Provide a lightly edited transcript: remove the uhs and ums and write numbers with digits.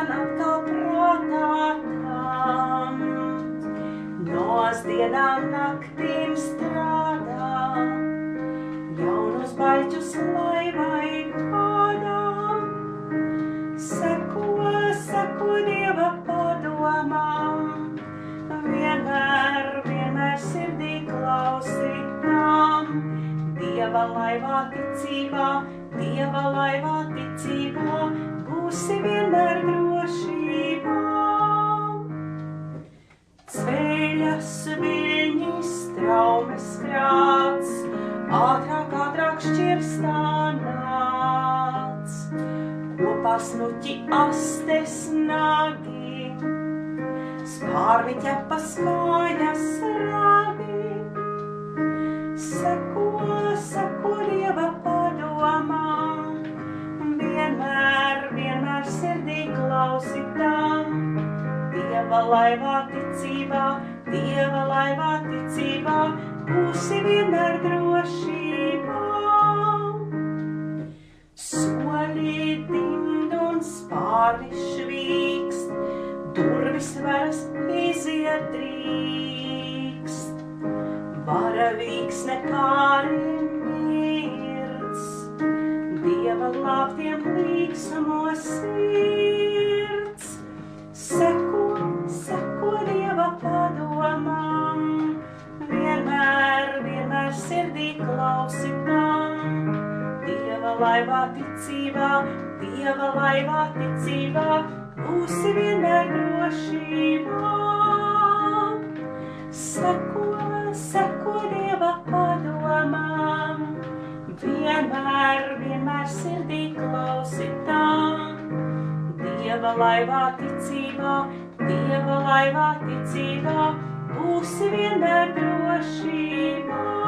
man atkal prātā tam. Noas dienām naktīm strādā, jaunus baļķus laivai kādām. Seko Dieva padomām, vienmēr sirdī klausītām. Dieva laivā ticībā, būsi vienmēr drošībā. Ceļas viļņi, straumes krāts, ātrāk šķirstā nāc. Kopā snuķi astes nagi, spārni ķepas kājas ragi. Seko Dieva padomām, vienmēr sirdī klausītām. Dieva laivā ticībā, būsi vienmēr drošībā. Soļi dimd un spārni švīkst, durvis varas iziet drīkst. Varavīgs nekāri mirds, Dieva glābtiem līgsmos sirds. Seko Dieva padomām, vienmēr sirdī klausītām. Dieva laivā ticībā, būsi vienmēr drošībā. Seko Dieva padomām, vienmēr sirdī klausītām. Dieva laivā ticībā, būsi vienmēr drošībā.